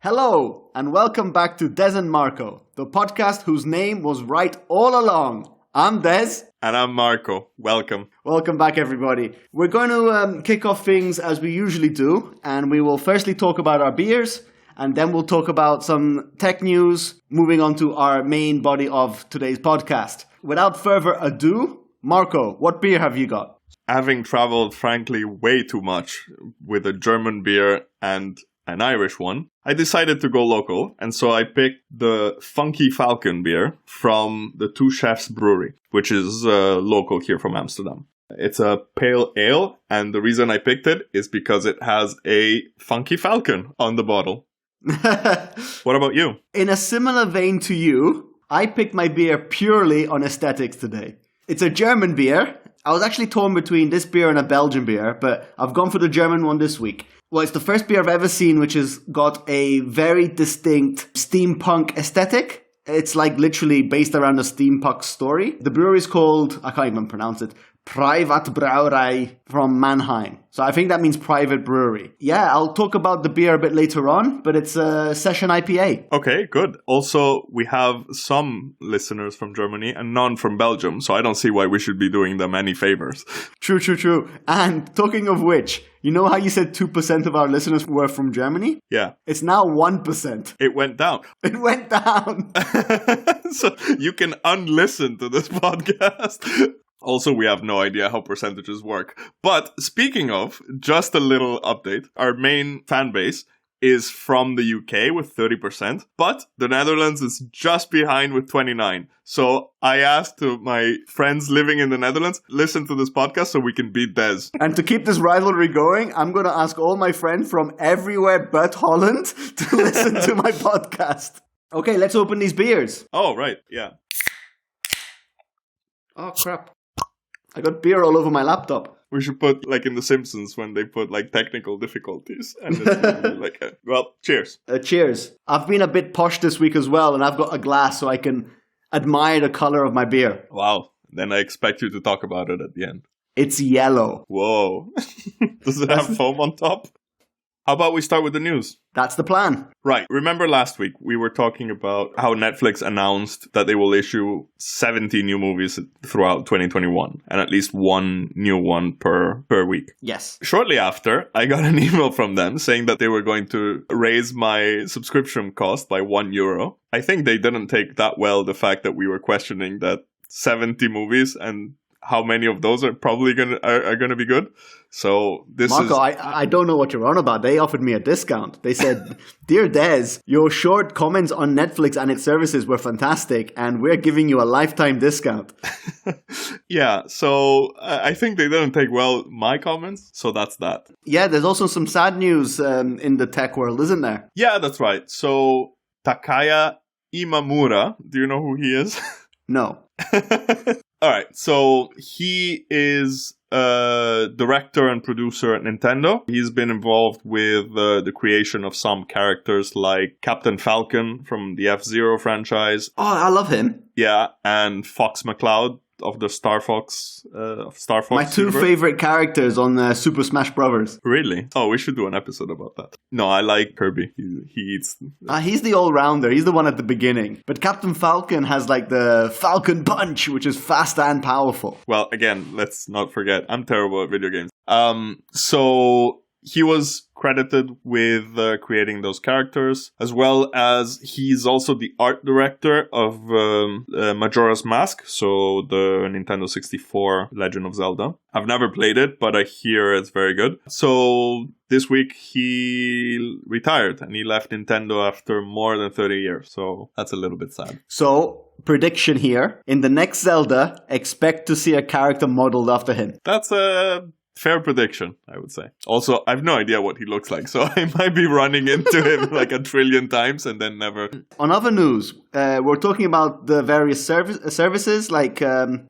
Hello, and welcome back to Dez and Marco, the podcast whose name was right all along. I'm Dez. And I'm Marco. Welcome. Welcome back, everybody. We're going to kick off things as we usually do, and we will firstly talk about our beers, and then we'll talk about some tech news, moving on to our main body of today's podcast. Without further ado, Marco, what beer have you got? Having traveled, frankly, way too much with a German beer and an Irish one, I decided to go local, and so I picked the Funky Falcon beer from the Two Chefs Brewery, which is local here from Amsterdam. It's a pale ale, and the reason I picked it is because it has a Funky Falcon on the bottle. What about you? In a similar vein to you, I picked my beer purely on aesthetics today. It's a German beer. I was actually torn between this beer and a Belgian beer, but I've gone for the German one this week. Well, it's the first beer I've ever seen which has got a very distinct steampunk aesthetic. It's like literally based around a steampunk story. The brewery is called, I can't even pronounce it, Privatbrauerei from Mannheim. So I think that means private brewery. Yeah, I'll talk about the beer a bit later on, but it's a session IPA. Okay, good. Also, we have some listeners from Germany and none from Belgium, so I don't see why we should be doing them any favors. True. And talking of which, you know how you said 2% of our listeners were from Germany? Yeah. It's now 1%. It went down. It went down. So you can unlisten to this podcast. Also, we have no idea how percentages work. But speaking of, just a little update. Our main fan base is from the UK with 30%, but the Netherlands is just behind with 29%. So I asked my friends living in the Netherlands, listen to this podcast so we can beat Dez. And to keep this rivalry going, I'm going to ask all my friends from everywhere but Holland to listen to my podcast. Okay, let's open these beers. Oh, right, yeah. Oh, crap. I got beer all over my laptop. We should put, like in The Simpsons, when they put, like, technical difficulties. And it's like, well, cheers. Cheers. I've been a bit posh this week as well, and I've got a glass so I can admire the color of my beer. Wow. Then I expect you to talk about it at the end. It's yellow. Whoa. Does it have foam on top? How about we start with the news? That's the plan. Right. Remember last week we were talking about how Netflix announced that they will issue 70 new movies throughout 2021 and at least one new one per week. Yes. Shortly after, I got an email from them saying that they were going to raise my subscription cost by €1. I think they didn't take that well the fact that we were questioning that 70 movies and how many of those are probably gonna be good. So this Marco, I don't know what you're on about. They offered me a discount. They said, "Dear Dez, your short comments on Netflix and its services were fantastic, and we're giving you a lifetime discount." Yeah, so I think they didn't take well my comments, so that's that. Yeah, there's also some sad news in the tech world, isn't there? Yeah, that's right. So Takaya Imamura, do you know who he is? No. All right, so he is a director and producer at Nintendo. He's been involved with the creation of some characters like Captain Falcon from the F-Zero franchise. Oh, I love him. Yeah, and Fox McCloud of the Star Fox My two universe. favorite characters on Super Smash Bros. Really? Oh, we should do an episode about that. No, I like Kirby. He eats... He's the all-rounder. He's the one at the beginning. But Captain Falcon has like the Falcon Punch, which is fast and powerful. Well, again, let's not forget, I'm terrible at video games. So he was credited with creating those characters, as well as he's also the art director of Majora's Mask, so the Nintendo 64 Legend of Zelda. I've never played it, but I hear it's very good. So this week he retired and he left Nintendo after more than 30 years. So that's a little bit sad. So, prediction here. In the next Zelda, expect to see a character modeled after him. That's a fair prediction, I would say. Also, I have no idea what he looks like, so I might be running into him like a trillion times and then never. On other news, we're talking about the various services like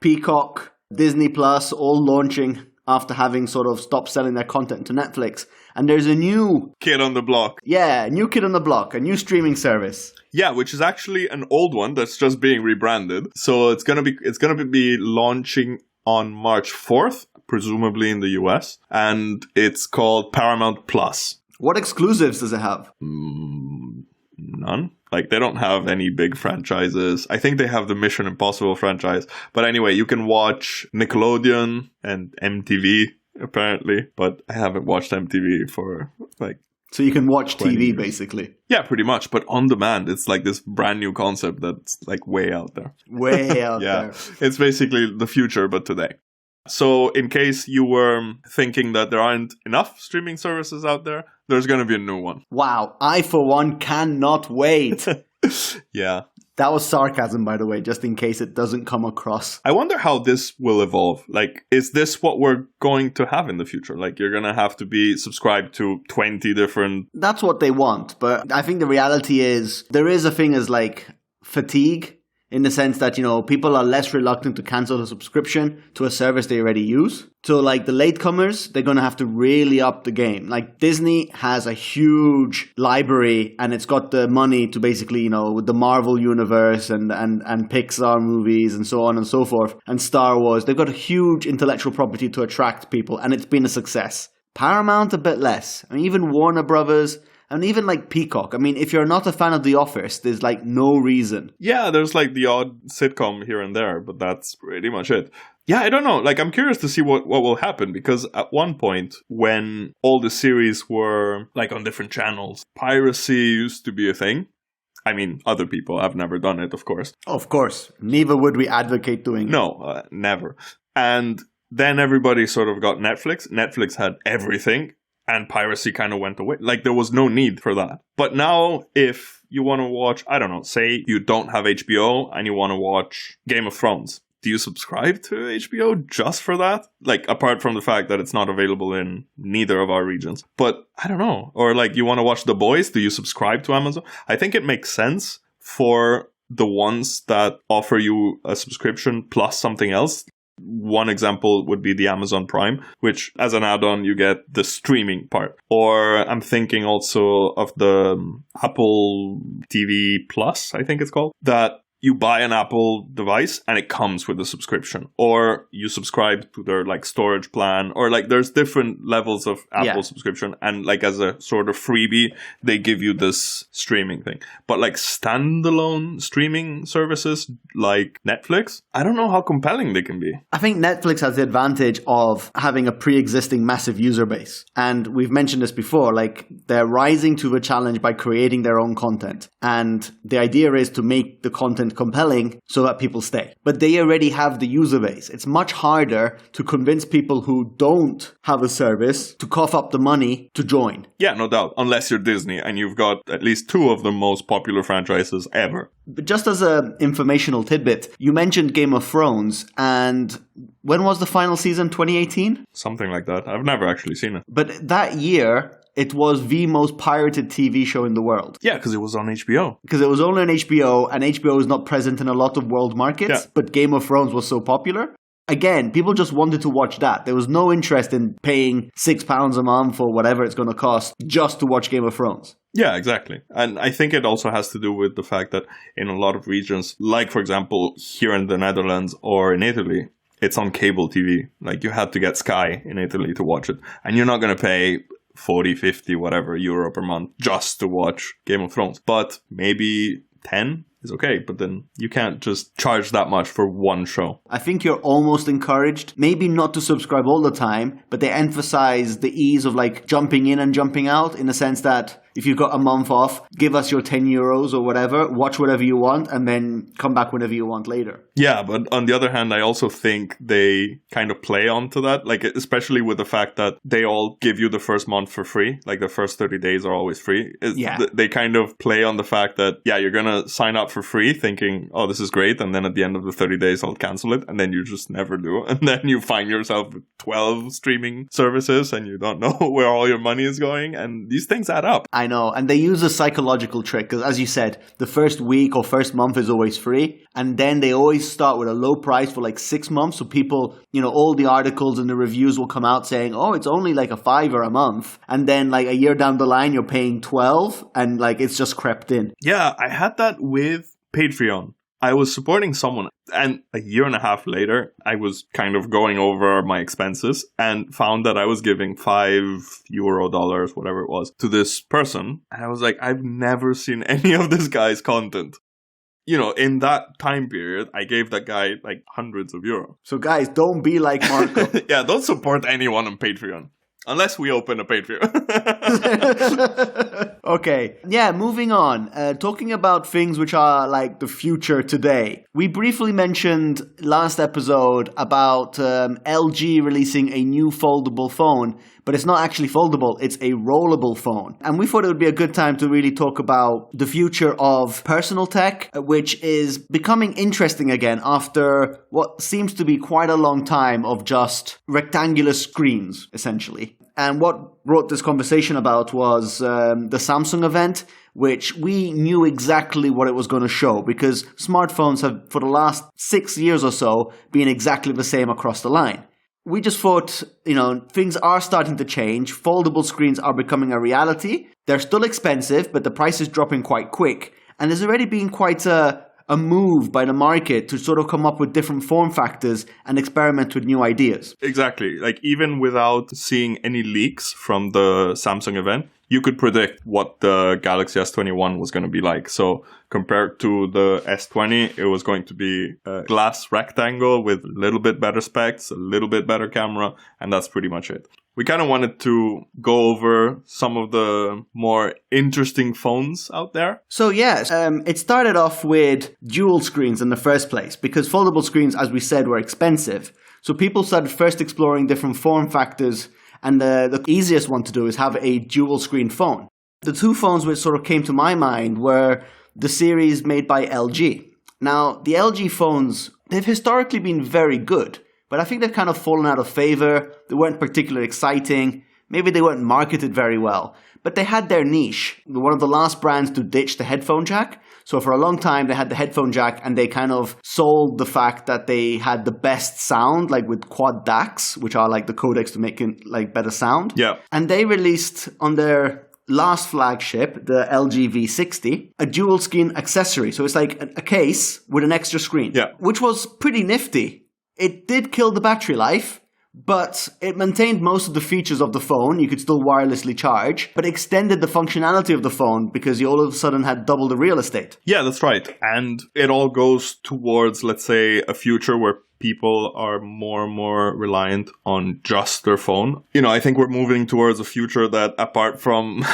Peacock, Disney Plus, all launching after having sort of stopped selling their content to Netflix. And there's a new kid on the block. Yeah, new kid on the block, a new streaming service. Yeah, which is actually an old one that's just being rebranded. So it's gonna be launching on March 4th. Presumably in the US, and it's called Paramount Plus. What exclusives does it have? none. Like, they don't have any big franchises. I think they have the Mission Impossible franchise. But anyway, you can watch Nickelodeon and MTV, apparently. But I haven't watched MTV for, like... So you can watch TV, years. basically. Yeah, pretty much. But on demand, it's like this brand new concept that's, like, way out there. Way out Yeah, there. it's basically the future, but today. So in case you were thinking that there aren't enough streaming services out there, there's going to be a new one. Wow, I for one cannot wait. Yeah. That was sarcasm, by the way, just in case it doesn't come across. I wonder how this will evolve. Like, is this what we're going to have in the future? Like, you're going to have to be subscribed to 20 different... That's what they want, but I think the reality is there is a thing as like fatigue. In the sense that, you know, people are less reluctant to cancel a subscription to a service they already use. So, like, the latecomers, they're going to have to really up the game. Like, Disney has a huge library, and it's got the money to basically, you know, with the Marvel universe and Pixar movies and so on and so forth, and Star Wars, they've got a huge intellectual property to attract people, and it's been a success. Paramount, a bit less. I mean, even Warner Brothers... And even like Peacock. I mean, if you're not a fan of The Office, there's like no reason. Yeah, there's like the odd sitcom here and there, but that's pretty much it. Yeah, I don't know. Like, I'm curious to see what will happen, because at one point, when all the series were like on different channels, piracy used to be a thing. I mean, other people have never done it, of course. Of course. Neither would we advocate doing it. No, never. And then everybody sort of got Netflix. Netflix had everything. And piracy kind of went away. Like, there was no need for that. But now, if you want to watch, I don't know, say you don't have HBO and you want to watch Game of Thrones, do you subscribe to HBO just for that? Like, apart from the fact that it's not available in neither of our regions. But, I don't know. Or, like, you want to watch The Boys? Do you subscribe to Amazon? I think it makes sense for the ones that offer you a subscription plus something else. One example would be the Amazon Prime, which as an add-on, you get the streaming part. Or I'm thinking also of the Apple TV Plus, I think it's called, that you buy an Apple device and it comes with a subscription. Or you subscribe to their like storage plan, or like there's different levels of Apple subscription. And like as a sort of freebie, they give you this streaming thing. But like standalone streaming services like Netflix, I don't know how compelling they can be. I think Netflix has the advantage of having a pre-existing massive user base. And we've mentioned this before, like they're rising to the challenge by creating their own content. And the idea is to make the content compelling so that people stay. But they already have the user base. It's much harder to convince people who don't have a service to cough up the money to join. Yeah, no doubt. Unless you're Disney and you've got at least two of the most popular franchises ever. But just as an informational tidbit, you mentioned Game of Thrones, and when was the final season? 2018? Something like that. I've never actually seen it. But that year, it was the most pirated TV show in the world. Yeah, because it was on HBO. Because it was only on HBO, and HBO is not present in a lot of world markets, but Game of Thrones was so popular. Again, people just wanted to watch that. There was no interest in paying £6 a month or whatever it's going to cost just to watch Game of Thrones. Yeah, exactly. And I think it also has to do with the fact that in a lot of regions, like, for example, here in the Netherlands or in Italy, it's on cable TV. Like, you had to get Sky in Italy to watch it. And you're not going to pay 40, 50, whatever euro per month just to watch Game of Thrones. But maybe 10 is okay, but then you can't just charge that much for one show. I think you're almost encouraged, maybe not to subscribe all the time, but they emphasize the ease of like jumping in and jumping out in the sense that if you've got a month off, give us your 10 euros or whatever, watch whatever you want, and then come back whenever you want later. Yeah, but on the other hand, I also think they kind of play onto that, like especially with the fact that they all give you the first month for free, like the first 30 days are always free. They kind of play on the fact that, yeah, you're going to sign up for free thinking, oh, this is great, and then at the end of the 30 days, I'll cancel it, and then you just never do. And then you find yourself with 12 streaming services, and you don't know where all your money is going, and these things add up. I know, and they use a psychological trick because, as you said, the first week or first month is always free, and then they always start with a low price for like 6 months, so people, you know, all the articles and the reviews will come out saying, oh, it's only like a $5 a month, and then like a year down the line, you're paying 12, and like it's just crept in. Yeah, I had that with Patreon. I was supporting someone, and a year and a half later, I was kind of going over my expenses and found that I was giving €5, whatever it was, to this person. And I was like, I've never seen any of this guy's content. You know, in that time period, I gave that guy like hundreds of euros. So guys, don't be like Marco. Yeah, don't support anyone on Patreon. Unless we open a Patreon. Okay. Yeah, moving on. Talking about things which are like the future today. We briefly mentioned last episode about LG releasing a new foldable phone, but it's not actually foldable, it's a rollable phone. And we thought it would be a good time to really talk about the future of personal tech, which is becoming interesting again after what seems to be quite a long time of just rectangular screens, essentially. And what brought this conversation about was the Samsung event, which we knew exactly what it was going to show because smartphones have, for the last 6 years or so, been exactly the same across the line. We just thought, things are starting to change. Foldable screens are becoming a reality. They're still expensive, but the price is dropping quite quick. And there's already been quite a move by the market to sort of come up with different form factors and experiment with new ideas. Exactly. Like even without seeing any leaks from the Samsung event, you could predict what the Galaxy S21 was going to be like. So compared to the S20, it was going to be a glass rectangle with a little bit better specs, a little bit better camera, and that's pretty much it. We kind of wanted to go over some of the more interesting phones out there. So yes, it started off with dual screens in the first place because foldable screens, as we said, were expensive. So people started first exploring different form factors, and the easiest one to do is have a dual screen phone. The two phones which sort of came to my mind were the series made by LG. Now, the LG phones, they've historically been very good. But I think they've kind of fallen out of favor. They weren't particularly exciting. Maybe they weren't marketed very well. But they had their niche. They were one of the last brands to ditch the headphone jack. So for a long time, they had the headphone jack and they kind of sold the fact that they had the best sound, like with quad DACs, which are like the codecs to make it like better sound. Yeah. And they released on their last flagship, the LG V60, a dual screen accessory. So it's like a case with an extra screen. Yeah. Which was pretty nifty. It did kill the battery life, but it maintained most of the features of the phone. You could still wirelessly charge, but extended the functionality of the phone because you all of a sudden had double the real estate. Yeah, that's right. And it all goes towards, let's say, a future where people are more and more reliant on just their phone. I think we're moving towards a future that, apart from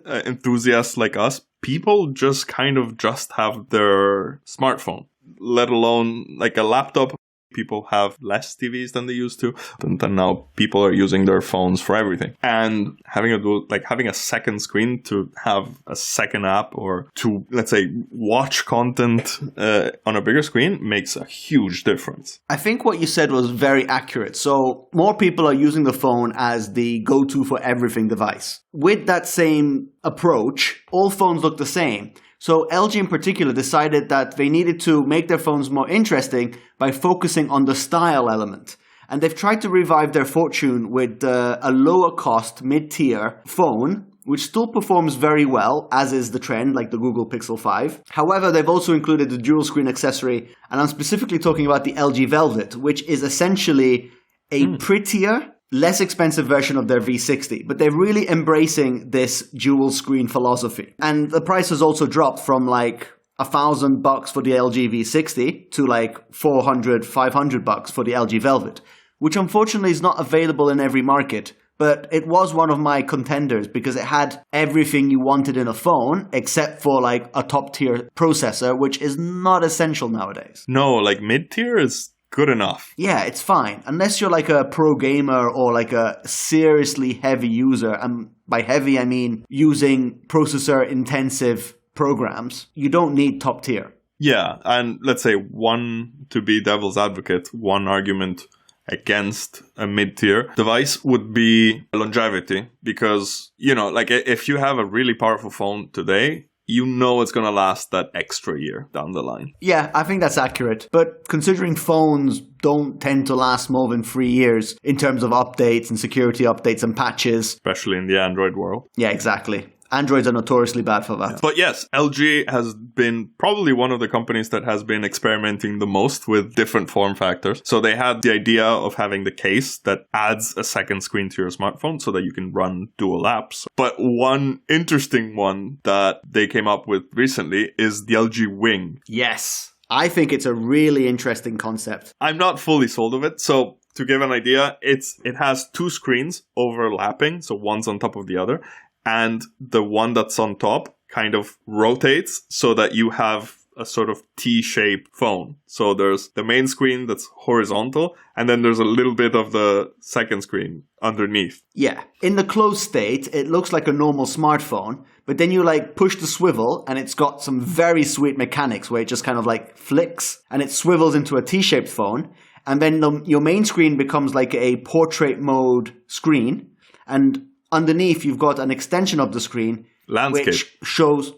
enthusiasts like us, people just kind of just have their smartphone, let alone like a laptop. People have less TVs than they used to, and now people are using their phones for everything. And having a second screen to have a second app or to, let's say, watch content on a bigger screen makes a huge difference. I think what you said was very accurate. So more people are using the phone as the go-to for everything device. With that same approach, all phones look the same. So LG in particular decided that they needed to make their phones more interesting by focusing on the style element. And they've tried to revive their fortune with a lower cost mid-tier phone, which still performs very well, as is the trend, like the Google Pixel 5. However, they've also included the dual screen accessory, and I'm specifically talking about the LG Velvet, which is essentially a prettier, less expensive version of their V60, but they're really embracing this dual screen philosophy. And the price has also dropped from like $1,000 for the LG V60 to like $400, $500 for the LG Velvet, which unfortunately is not available in every market. But it was one of my contenders because it had everything you wanted in a phone except for like a top tier processor, which is not essential nowadays. No, like mid-tier is good enough. Yeah, it's fine. Unless you're like a pro gamer or like a seriously heavy user, and by heavy I mean using processor intensive programs, you don't need top tier. Yeah, and let's say to be devil's advocate, one argument against a mid-tier device would be longevity, because, like if you have a really powerful phone today, it's going to last that extra year down the line. Yeah, I think that's accurate. But considering phones don't tend to last more than 3 years in terms of updates and security updates and patches. Especially in the Android world. Yeah, exactly. Androids are notoriously bad for that. But yes, LG has been probably one of the companies that has been experimenting the most with different form factors. So they had the idea of having the case that adds a second screen to your smartphone so that you can run dual apps. But one interesting one that they came up with recently is the LG Wing. Yes. I think it's a really interesting concept. I'm not fully sold of it. So to give an idea, it has two screens overlapping. So one's on top of the other. And the one that's on top kind of rotates so that you have a sort of T-shaped phone. So there's the main screen that's horizontal, and then there's a little bit of the second screen underneath. Yeah. In the closed state, it looks like a normal smartphone, but then you like push the swivel and it's got some very sweet mechanics where it just kind of like flicks and it swivels into a T-shaped phone. And then your main screen becomes like a portrait mode screen. And underneath, you've got an extension of the screen. Landscape. Which shows,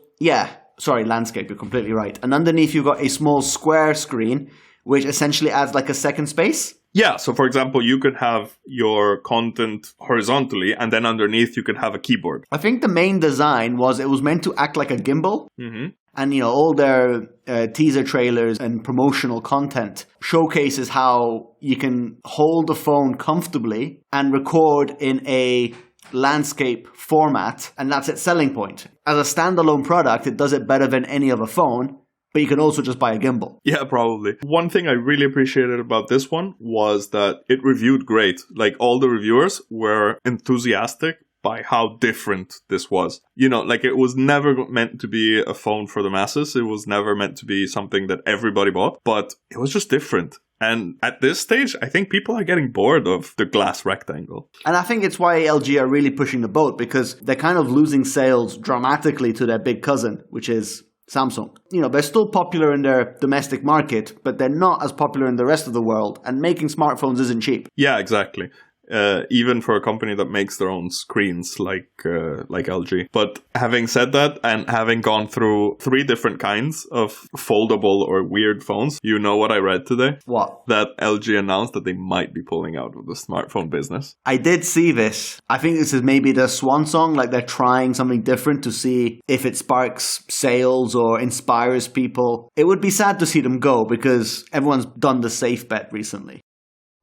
landscape, you're completely right. And underneath, you've got a small square screen, which essentially adds like a second space. Yeah, so for example, you could have your content horizontally, and then underneath you could have a keyboard. I think the main design was it was meant to act like a gimbal. Mm-hmm. And, all their teaser trailers and promotional content showcases how you can hold the phone comfortably and record in a landscape format, and that's its selling point. As a standalone product, it does it better than any other phone, but you can also just buy a gimbal. Yeah, probably. One thing I really appreciated about this one was that it reviewed great. Like, all the reviewers were enthusiastic by how different this was. Like, it was never meant to be a phone for the masses. It was never meant to be something that everybody bought, but it was just different. And at this stage, I think people are getting bored of the glass rectangle. And I think it's why LG are really pushing the boat, because they're kind of losing sales dramatically to their big cousin, which is Samsung. They're still popular in their domestic market, but they're not as popular in the rest of the world. And making smartphones isn't cheap. Yeah, exactly. Even for a company that makes their own screens like LG. But having said that, and having gone through 3 different kinds of foldable or weird phones, you know what I read today? What? That LG announced that they might be pulling out of the smartphone business. I did see this. I think this is maybe the swan song, like they're trying something different to see if it sparks sales or inspires people. It would be sad to see them go because everyone's done the safe bet recently.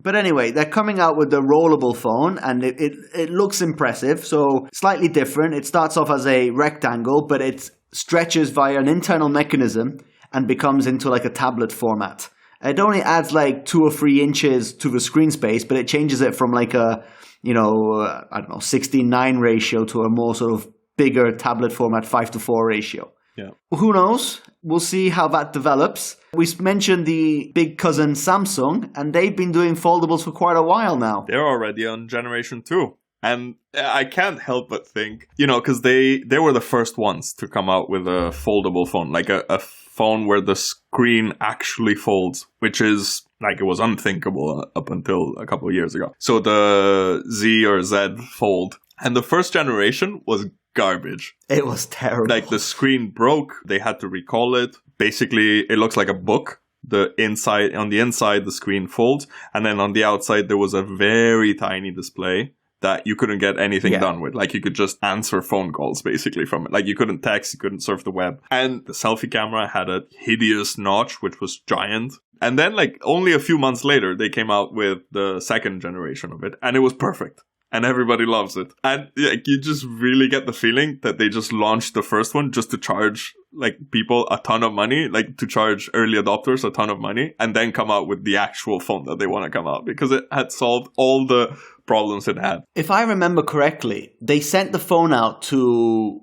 But anyway, they're coming out with the rollable phone, and it looks impressive. So slightly different. It starts off as a rectangle, but it stretches via an internal mechanism and becomes into like a tablet format. It only adds like 2 or 3 inches to the screen space, but it changes it from like a, 16:9 ratio to a more sort of bigger tablet format 5:4 ratio. Yeah. Who knows? We'll see how that develops. We mentioned the big cousin Samsung, and they've been doing foldables for quite a while now. They're already on generation 2. And I can't help but think, because they were the first ones to come out with a foldable phone, like a phone where the screen actually folds, which is like it was unthinkable up until a couple of years ago. So the Z or Z Fold. And the first generation was garbage. It was terrible. Like the screen broke. They had to recall it. Basically, it looks like a book. On the inside, the screen folds. And then on the outside, there was a very tiny display that you couldn't get anything done with. Like you could just answer phone calls basically from it. Like you couldn't text, you couldn't surf the web. And the selfie camera had a hideous notch, which was giant. And then like only a few months later, they came out with the second generation of it. And it was perfect. And everybody loves it. And like, you just really get the feeling that they just launched the first one just to charge like people a ton of money, like to charge early adopters a ton of money, and then come out with the actual phone that they want to come out because it had solved all the problems it had. If I remember correctly, they sent the phone out to,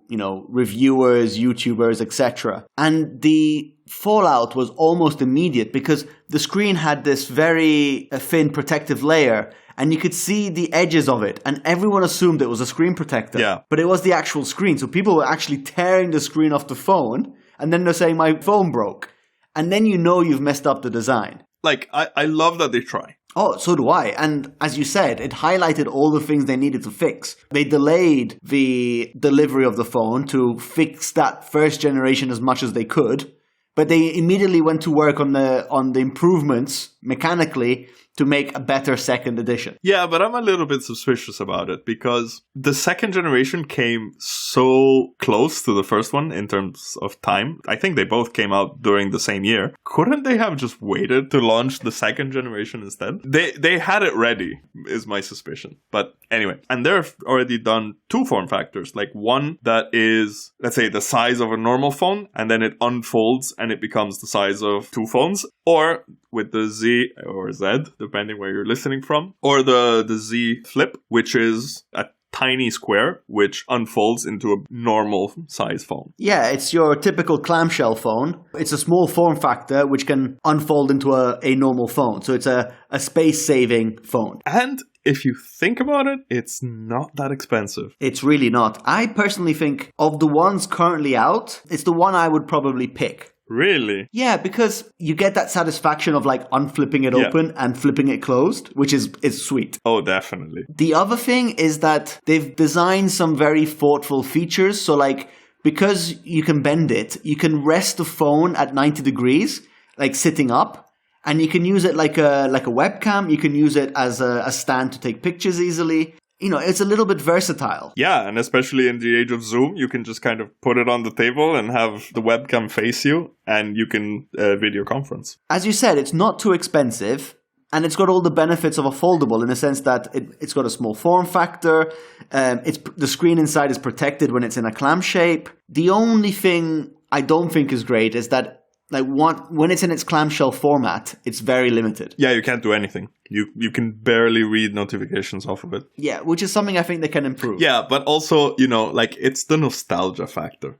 reviewers, YouTubers, etc. And the fallout was almost immediate because the screen had this very thin protective layer. And you could see the edges of it. And everyone assumed it was a screen protector. Yeah. But it was the actual screen. So people were actually tearing the screen off the phone. And then they're saying, my phone broke. And then you've messed up the design. Like, I love that they try. Oh, so do I. And as you said, it highlighted all the things they needed to fix. They delayed the delivery of the phone to fix that first generation as much as they could. But they immediately went to work on the improvements mechanically to make a better second edition. Yeah, but I'm a little bit suspicious about it because the second generation came so close to the first one in terms of time. I think they both came out during the same year. Couldn't they have just waited to launch the second generation instead? They had it ready, is my suspicion. But anyway, and they've already done 2 form factors, like one that is, let's say, the size of a normal phone, and then it unfolds and it becomes the size of 2 phones, or with the Z or Z, depending where you're listening from, or the Z Flip, which is a tiny square which unfolds into a normal size phone. Yeah, it's your typical clamshell phone. It's a small form factor which can unfold into a normal phone. So it's a space-saving phone. And if you think about it, it's not that expensive. It's really not. I personally think of the ones currently out, it's the one I would probably pick. Really? Yeah, because you get that satisfaction of like unflipping it open and flipping it closed, which is sweet. Oh, definitely. The other thing is that they've designed some very thoughtful features. So like, because you can bend it, you can rest the phone at 90 degrees, like sitting up. And you can use it like a webcam. You can use it as a stand to take pictures easily. You know, it's a little bit versatile. Yeah, and especially in the age of Zoom, you can just kind of put it on the table and have the webcam face you, and you can video conference. As you said, it's not too expensive, and it's got all the benefits of a foldable in the sense that it's got a small form factor. The screen inside is protected when it's in a clam shape. The only thing I don't think is great is that when it's in its clamshell format, it's very limited. Yeah, you can't do anything. You can barely read notifications off of it. Yeah, which is something I think they can improve. Yeah, but also, it's the nostalgia factor.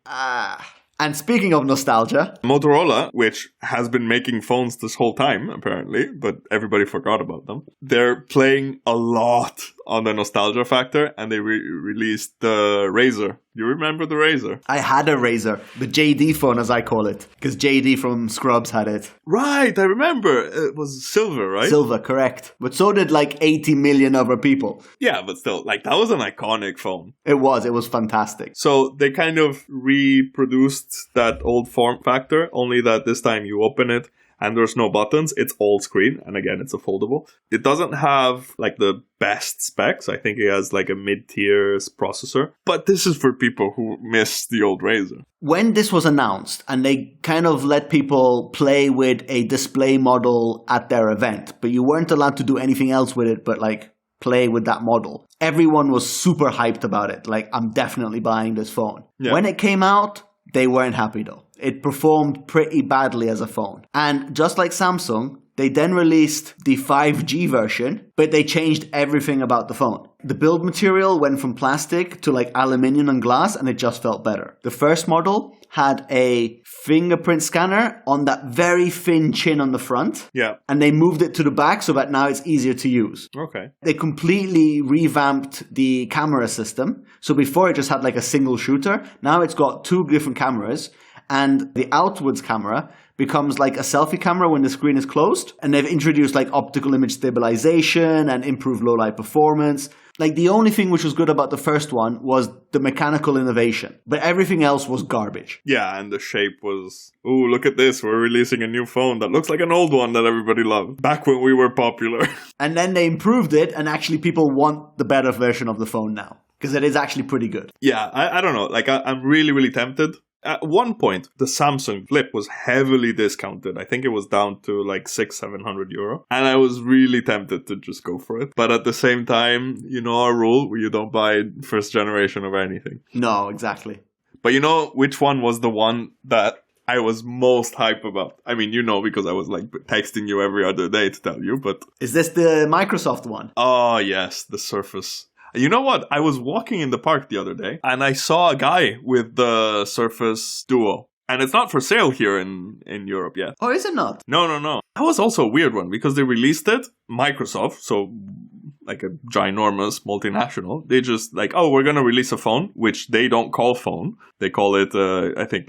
And speaking of nostalgia, Motorola, which has been making phones this whole time, apparently, but everybody forgot about them, they're playing a lot on the nostalgia factor, and they released the Razr. You remember the Razr? I had a Razr, the JD phone as I call it, because JD from Scrubs had it. Right, I remember. It was silver, right? Silver, correct. But so did 80 million other people. Yeah, but still, that was an iconic phone. It was fantastic. So they kind of reproduced that old form factor, only that this time you open it and there's no buttons. It's all screen, and again, it's a foldable. It doesn't have the best specs. I think it has a mid-tier processor, but this is for people who miss the old Razr. When this was announced and they kind of let people play with a display model at their event, but you weren't allowed to do anything else with it but play with that model, everyone was super hyped about it. I'm definitely buying this phone. Yeah. When it came out, they weren't happy though. It performed pretty badly as a phone. And just like Samsung, they then released the 5G version, but they changed everything about the phone. The build material went from plastic to aluminium and glass, and it just felt better. The first model had a fingerprint scanner on that very thin chin on the front. Yeah. And they moved it to the back so that now it's easier to use. Okay. They completely revamped the camera system. So before it just had a single shooter. Now it's got 2 different cameras. And the outwards camera becomes a selfie camera when the screen is closed. And they've introduced optical image stabilization and improved low light performance. The only thing which was good about the first one was the mechanical innovation. But everything else was garbage. Yeah, and the shape was, ooh, look at this. We're releasing a new phone that looks like an old one that everybody loved. Back when we were popular. And then they improved it, and actually people want the better version of the phone now. Because it is actually pretty good. Yeah, I don't know. I'm really, really tempted. At one point, the Samsung Flip was heavily discounted. I think it was down to €600-700. And I was really tempted to just go for it. But at the same time, our rule, you don't buy first generation of anything. No, exactly. But which one was the one that I was most hype about? I mean, because I was texting you every other day to tell you, but... Is this the Microsoft one? Oh, yes, the Surface. You know what? I was walking in the park the other day, and I saw a guy with the Surface Duo. And it's not for sale here in Europe yet. Oh, is it not? No. That was also a weird one, because they released it, Microsoft, so a ginormous multinational. They just we're going to release a phone, which they don't call phone. They call it, I think,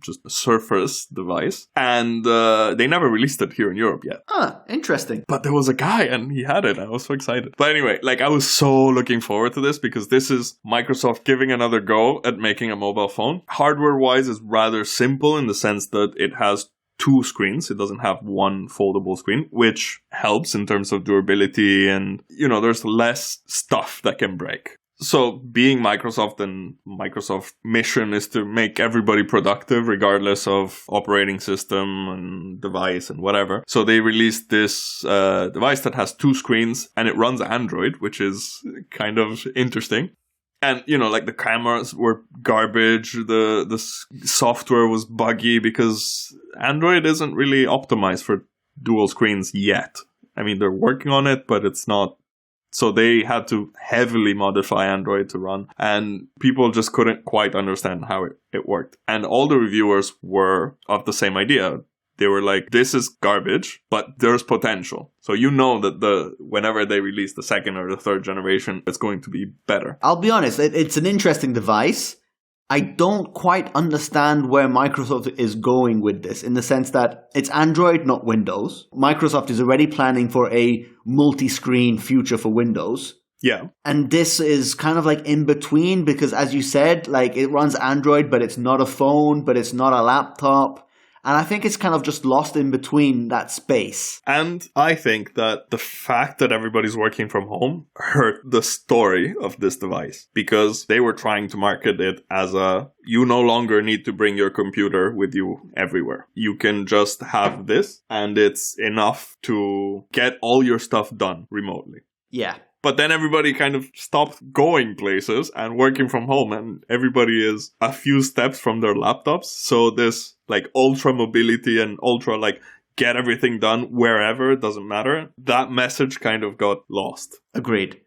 just a Surface device. And they never released it here in Europe yet. Ah, interesting. But there was a guy, and he had it. I was so excited. But anyway, I was so looking forward to this, because this is Microsoft giving another go at making a mobile phone. Hardware-wise, is rather simple in the sense that it has two screens. It doesn't have one foldable screen, which helps in terms of durability and, there's less stuff that can break. So being Microsoft, and Microsoft's mission is to make everybody productive regardless of operating system and device and whatever. So they released this device that has two screens and it runs Android, which is kind of interesting. And, the cameras were garbage. The software was buggy because Android isn't really optimized for dual screens yet. I mean, they're working on it, but it's not. So they had to heavily modify Android to run, and people just couldn't quite understand how it worked. And all the reviewers were of the same idea. They were like, this is garbage, but there's potential. So that whenever they release the second or the third generation, it's going to be better. I'll be honest, it's an interesting device. I don't quite understand where Microsoft is going with this, in the sense that it's Android, not Windows. Microsoft is already planning for a multi-screen future for Windows. Yeah. And this is kind of like in between, because as you said, it runs Android, but it's not a phone, but it's not a laptop. And I think it's kind of just lost in between that space. And I think that the fact that everybody's working from home hurt the story of this device, because they were trying to market it as you no longer need to bring your computer with you everywhere. You can just have this and it's enough to get all your stuff done remotely. Yeah. But then everybody kind of stopped going places and working from home, and everybody is a few steps from their laptops. So this ultra mobility and ultra get everything done wherever, it doesn't matter. That message kind of got lost. Agreed.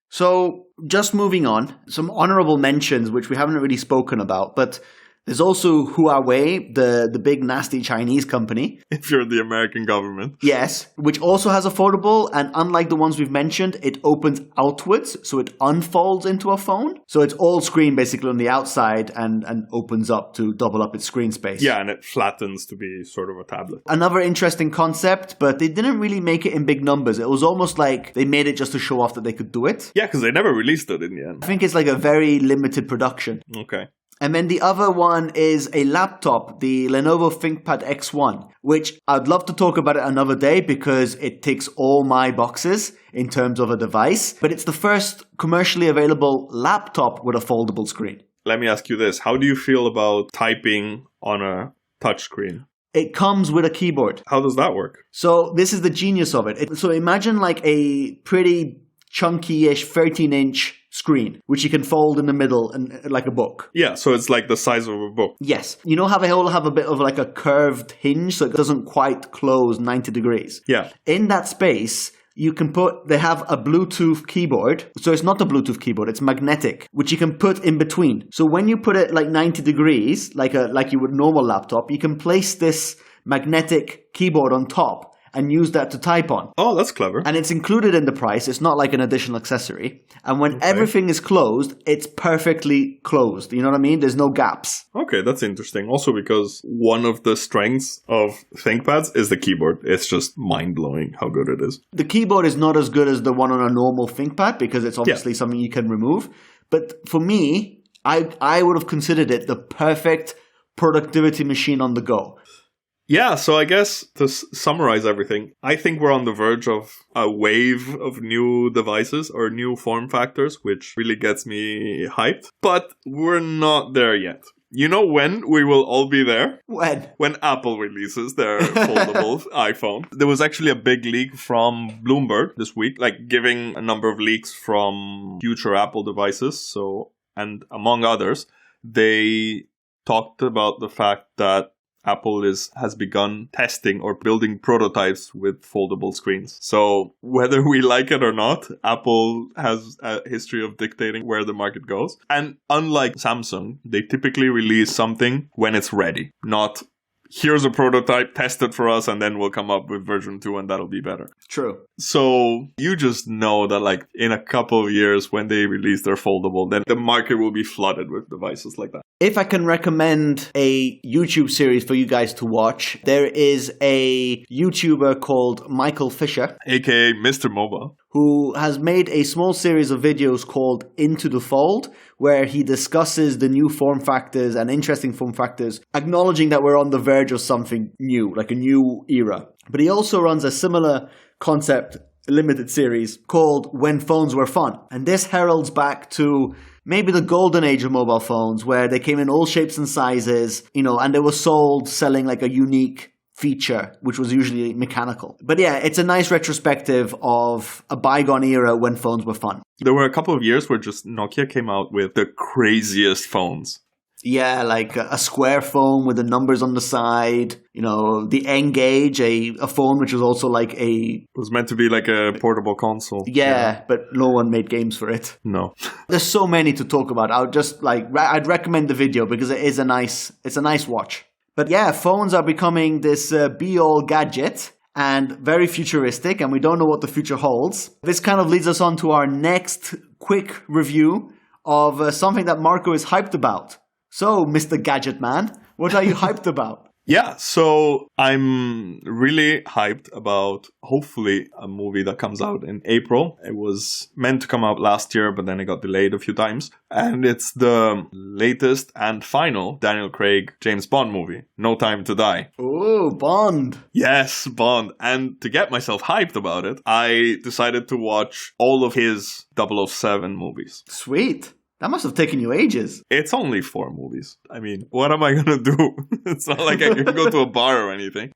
So just moving on, some honorable mentions, which we haven't really spoken about, but there's also Huawei, the big nasty Chinese company. If you're the American government. Yes, which also has a foldable, and unlike the ones we've mentioned, it opens outwards, so it unfolds into a phone. So it's all screen basically on the outside and opens up to double up its screen space. Yeah, and it flattens to be sort of a tablet. Another interesting concept, but they didn't really make it in big numbers. It was almost like they made it just to show off that they could do it. Yeah, because they never released it in the end. I think it's a very limited production. Okay. And then the other one is a laptop, the Lenovo ThinkPad X1, which I'd love to talk about it another day because it ticks all my boxes in terms of a device. But it's the first commercially available laptop with a foldable screen. Let me ask you this. How do you feel about typing on a touchscreen? It comes with a keyboard. How does that work? So this is the genius of it. So imagine a pretty chunky-ish 13-inch screen, which you can fold in the middle and like a book. Yeah, so it's like the size of a book. Yes. You know how they all have a bit of a curved hinge, so it doesn't quite close 90 degrees? Yeah. In that space, they have a Bluetooth keyboard. So it's not a Bluetooth keyboard, it's magnetic, which you can put in between. So when you put it 90 degrees, like you would normal laptop, you can place this magnetic keyboard on top and use that to type on. Oh, that's clever. And it's included in the price. It's not like an additional accessory. And when everything is closed, it's perfectly closed. You know what I mean? There's no gaps. Okay, that's interesting. Also because one of the strengths of ThinkPads is the keyboard. It's just mind-blowing how good it is. The keyboard is not as good as the one on a normal ThinkPad because it's obviously something you can remove. But for me, I would have considered it the perfect productivity machine on the go. Yeah, so I guess to summarize everything, I think we're on the verge of a wave of new devices or new form factors, which really gets me hyped. But we're not there yet. You know when we will all be there? When? When Apple releases their foldable iPhone. There was actually a big leak from Bloomberg this week, giving a number of leaks from future Apple devices. So, and among others, they talked about the fact that Apple has begun testing or building prototypes with foldable screens. So whether we like it or not, Apple has a history of dictating where the market goes. And unlike Samsung, they typically release something when it's ready, not here's a prototype, test it for us, and then we'll come up with version 2 and that'll be better. True. So you just know that in a couple of years when they release their foldable, then the market will be flooded with devices like that. If I can recommend a YouTube series for you guys to watch, there is a YouTuber called Michael Fisher, aka Mr. Mobile, who has made a small series of videos called Into the Fold, where he discusses the new form factors and interesting form factors, acknowledging that we're on the verge of something new, like a new era. But he also runs a similar concept limited series called When Phones Were Fun. And this heralds back to maybe the golden age of mobile phones, where they came in all shapes and sizes, and they were sold selling like a unique feature, which was usually mechanical. But yeah, it's a nice retrospective of a bygone era when phones were fun. There were a couple of years where just Nokia came out with the craziest phones. Yeah, like a square phone with the numbers on the side, the N-Gage, a phone which was also like It was meant to be like a portable console. Yeah, but no one made games for it. No. There's so many to talk about. I'd recommend the video because it's a nice watch. But yeah, phones are becoming this be-all gadget and very futuristic, and we don't know what the future holds. This kind of leads us on to our next quick review of something that Marco is hyped about. So, Mr. Gadget Man, what are you hyped about? Yeah, so I'm really hyped about, hopefully, a movie that comes out in April. It was meant to come out last year, but then it got delayed a few times. And it's the latest and final Daniel Craig James Bond movie, No Time to Die. Oh, Bond. Yes, Bond. And to get myself hyped about it, I decided to watch all of his 007 movies. Sweet. That must have taken you ages. It's only 4 movies. I mean, what am I going to do? It's not like I can go to a bar or anything.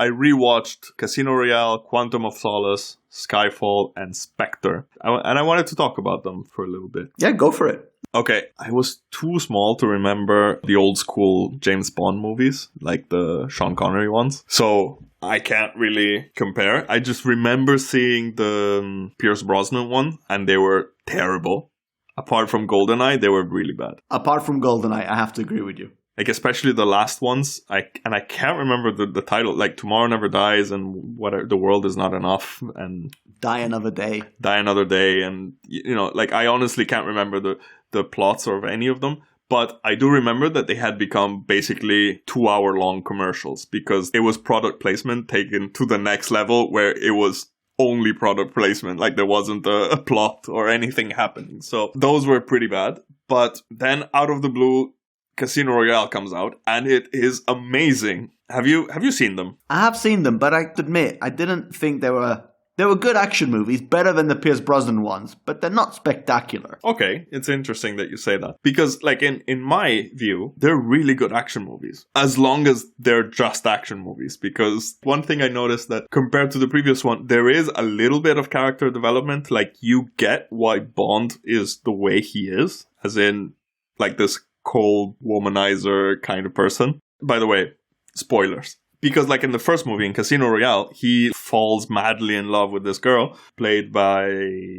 I rewatched Casino Royale, Quantum of Solace, Skyfall, and Spectre. And I wanted to talk about them for a little bit. Yeah, go for it. Okay, I was too small to remember the old school James Bond movies, like the Sean Connery ones. So I can't really compare. I just remember seeing the Pierce Brosnan one, and they were terrible. Apart from GoldenEye, they were really bad. Apart from GoldenEye, I have to agree with you. Like, especially the last ones. I can't remember the title. Like, Tomorrow Never Dies and whatever, The World Is Not Enough and Die Another Day. Die Another Day. And, I honestly can't remember the plots of any of them. But I do remember that they had become basically 2-hour-long commercials because it was product placement taken to the next level where it was only product placement, like there wasn't a plot or anything happening. So those were pretty bad. But then out of the blue, Casino Royale comes out and it is amazing. Have you seen them? I have seen them, but I admit I didn't think they were good action movies, better than the Pierce Brosnan ones, but they're not spectacular. Okay, it's interesting that you say that. Because, like, in my view, they're really good action movies. As long as they're just action movies. Because one thing I noticed that compared to the previous one, there is a little bit of character development. Like, you get why Bond is the way he is. As in, like, this cold womanizer kind of person. By the way, spoilers. Because, like, in the first movie, in Casino Royale, he falls madly in love with this girl, played by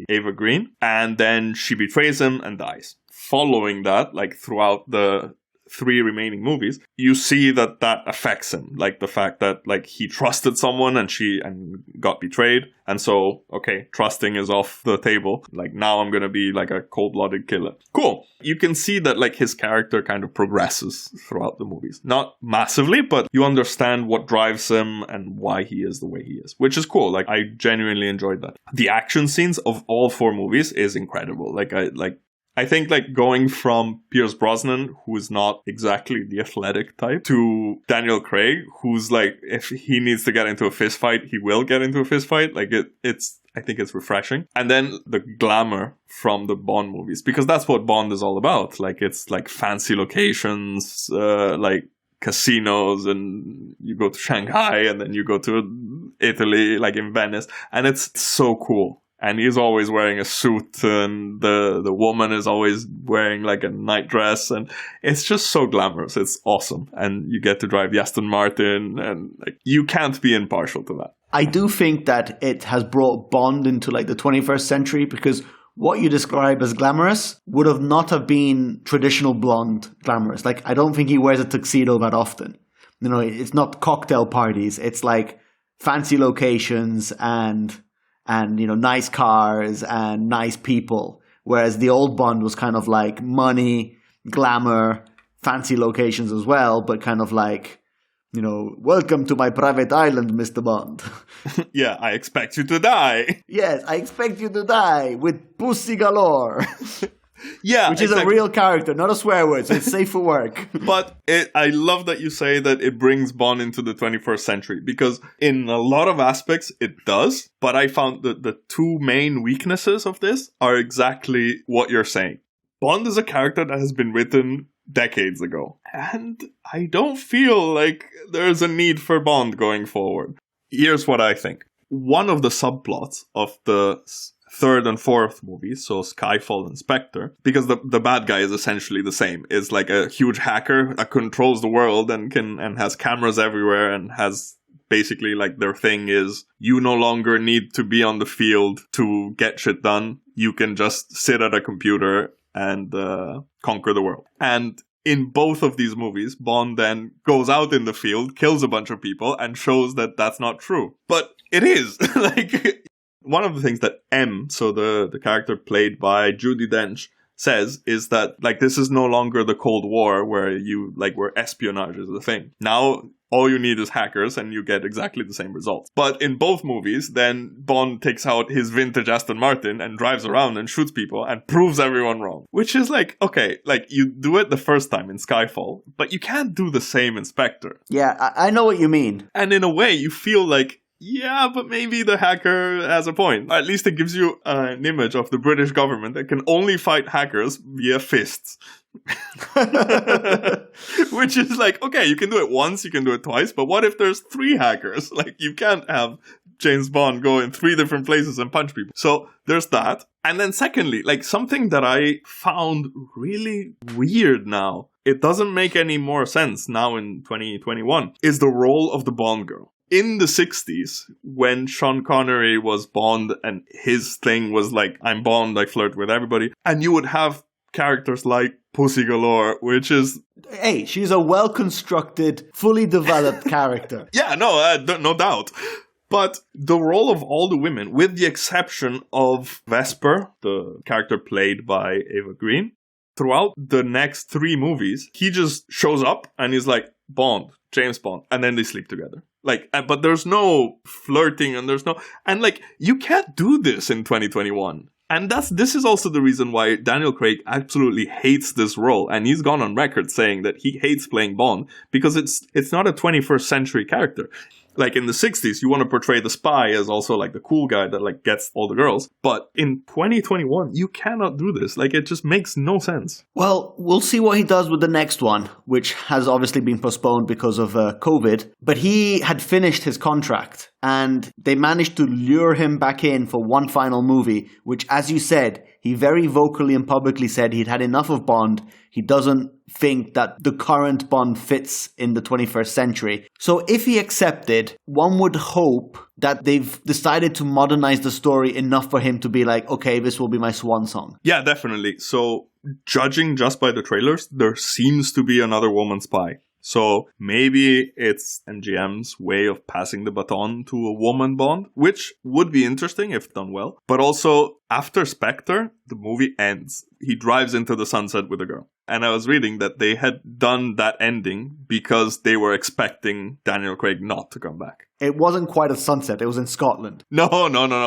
Ava Green, and then she betrays him and dies. Following that, like, throughout the 3 remaining movies, you see that affects him. Like, the fact that, like, he trusted someone and got betrayed. And so, okay, trusting is off the table. Like, now I'm gonna be, like, a cold-blooded killer. Cool. You can see that, like, his character kind of progresses throughout the movies. Not massively, but you understand what drives him and why he is the way he is. Which is cool. Like, I genuinely enjoyed that. The action scenes of all 4 movies is incredible. I think, like, going from Pierce Brosnan, who is not exactly the athletic type, to Daniel Craig, who's, like, if he needs to get into a fist fight, he will get into a fist fight. Like, I think it's refreshing. And then the glamour from the Bond movies, because that's what Bond is all about. Like, it's, like, fancy locations, like, casinos, and you go to Shanghai, and then you go to Italy, like, in Venice. And it's so cool. And he's always wearing a suit, and the woman is always wearing, like, a nightdress, and it's just so glamorous. It's awesome. And you get to drive the Aston Martin, and, like, you can't be impartial to that. I do think that it has brought Bond into, like, the 21st century, because what you describe as glamorous would have not have been traditional blonde glamorous. Like, I don't think he wears a tuxedo that often. It's not cocktail parties. It's, like, fancy locations and nice cars and nice people. Whereas the old Bond was kind of like money, glamour, fancy locations as well, but kind of like, welcome to my private island, Mr. Bond. Yeah, I expect you to die. Yes, I expect you to die with pussy galore. Yeah, which is a real character, not a swear word, so it's safe for work. But I love that you say that it brings Bond into the 21st century, because in a lot of aspects it does, but I found that the two main weaknesses of this are exactly what you're saying. Bond is a character that has been written decades ago, and I don't feel like there's a need for Bond going forward. Here's what I think. One of the subplots of the third and fourth movies, so Skyfall and Spectre, because the bad guy is essentially the same, is like a huge hacker that controls the world and has cameras everywhere and has basically like their thing is you no longer need to be on the field to get shit done. You can just sit at a computer and conquer the world. And in both of these movies, Bond then goes out in the field, kills a bunch of people, and shows that that's not true. But it is. Like, one of the things that M, so the character played by Judi Dench, says is that, like, this is no longer the Cold War where where espionage is the thing. Now, all you need is hackers and you get exactly the same results. But in both movies, then Bond takes out his vintage Aston Martin and drives around and shoots people and proves everyone wrong. Which is like, okay, like you do it the first time in Skyfall, but you can't do the same in Spectre. Yeah, I know what you mean. And in a way, you feel like, yeah, but maybe the hacker has a point. At least it gives you an image of the British government that can only fight hackers via fists. Which is like, okay, you can do it once, you can do it twice, but what if there's 3 hackers? Like, you can't have James Bond go in 3 different places and punch people. So there's that. And then secondly, like, something that I found really weird now, it doesn't make any more sense now in 2021, is the role of the Bond girl. In the 60s, when Sean Connery was Bond and his thing was like, I'm Bond, I flirt with everybody, and you would have characters like Pussy Galore, which is... Hey, she's a well-constructed, fully developed character. Yeah, no doubt. But the role of all the women, with the exception of Vesper, the character played by Eva Green, throughout the next 3 movies, he just shows up and he's like, Bond, James Bond, and then they sleep together. Like, but there's no flirting and and like, you can't do this in 2021. And this is also the reason why Daniel Craig absolutely hates this role. And he's gone on record saying that he hates playing Bond because it's not a 21st century character. Like, in the 60s, you want to portray the spy as also like the cool guy that like gets all the girls. But in 2021, you cannot do this. Like, it just makes no sense. Well, we'll see what he does with the next one, which has obviously been postponed because of COVID. But he had finished his contract and they managed to lure him back in for one final movie, which, as you said, he very vocally and publicly said he'd had enough of Bond. He doesn't think that the current Bond fits in the 21st century. So if he accepted, one would hope that they've decided to modernize the story enough for him to be like, okay, this will be my swan song. Yeah, definitely. So judging just by the trailers, there seems to be another woman spy. So maybe it's MGM's way of passing the baton to a woman Bond, which would be interesting if done well. But also, after Spectre, the movie ends. He drives into the sunset with a girl. And I was reading that they had done that ending because they were expecting Daniel Craig not to come back. It wasn't quite a sunset. It was in Scotland. No.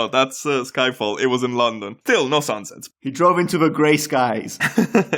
That's Skyfall. It was in London. Still, no sunsets. He drove into the grey skies.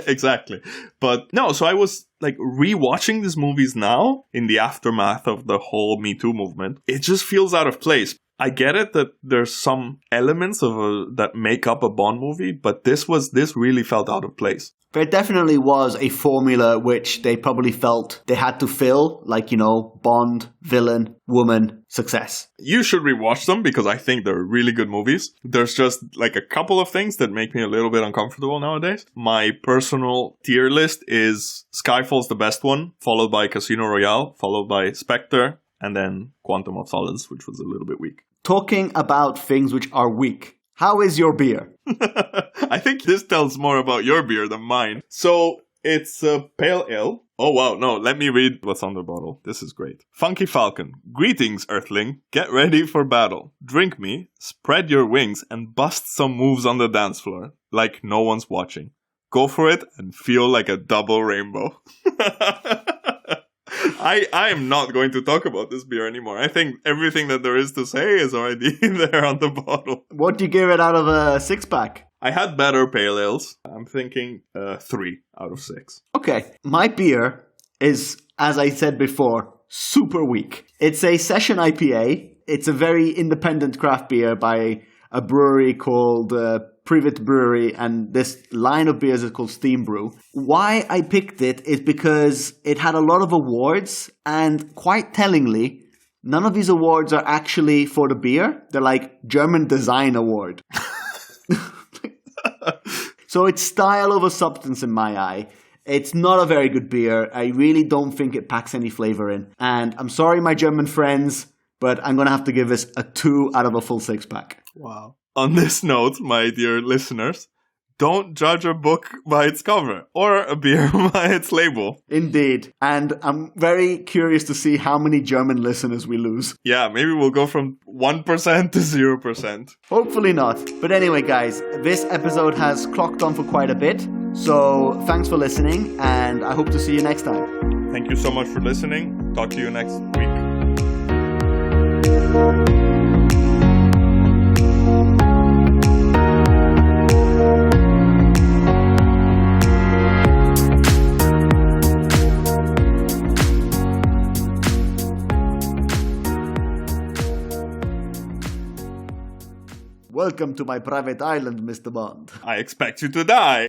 Exactly. But no, so I was like rewatching these movies now in the aftermath of the whole Me Too movement. It just feels out of place. I get it that there's some elements of that make up a Bond movie, but this really felt out of place. There definitely was a formula which they probably felt they had to fill, like, Bond, villain, woman, success. You should rewatch them because I think they're really good movies. There's just like a couple of things that make me a little bit uncomfortable nowadays. My personal tier list is Skyfall's the best one, followed by Casino Royale, followed by Spectre, and then Quantum of Solace, which was a little bit weak. Talking about things which are weak, how is your beer? I think this tells more about your beer than mine. So, it's a pale ale. Oh wow, no, let me read what's on the bottle. This is great. Funky Falcon. Greetings, Earthling. Get ready for battle. Drink me, spread your wings, and bust some moves on the dance floor. Like no one's watching. Go for it and feel like a double rainbow. I am not going to talk about this beer anymore. I think everything that there is to say is already there on the bottle. What do you give it out of a 6-pack? I had better pale ales. I'm thinking 3 out of 6. Okay, my beer is, as I said before, super weak. It's a session IPA. It's a very independent craft beer by a brewery called Privatbrauerei, and this line of beers is called Steam Brew. Why I picked it is because it had a lot of awards, and quite tellingly, none of these awards are actually for the beer. They're like German Design Award. So it's style over substance in my eye. It's not a very good beer. I really don't think it packs any flavor in. And I'm sorry, my German friends, but I'm going to have to give this a 2 out of a full 6-pack. Wow. On this note, my dear listeners, don't judge a book by its cover or a beer by its label. Indeed. And I'm very curious to see how many German listeners we lose. Yeah, maybe we'll go from 1% to 0%. Hopefully not. But anyway, guys, this episode has clocked on for quite a bit. So thanks for listening, and I hope to see you next time. Thank you so much for listening. Talk to you next week. Welcome to my private island, Mr. Bond. I expect you to die.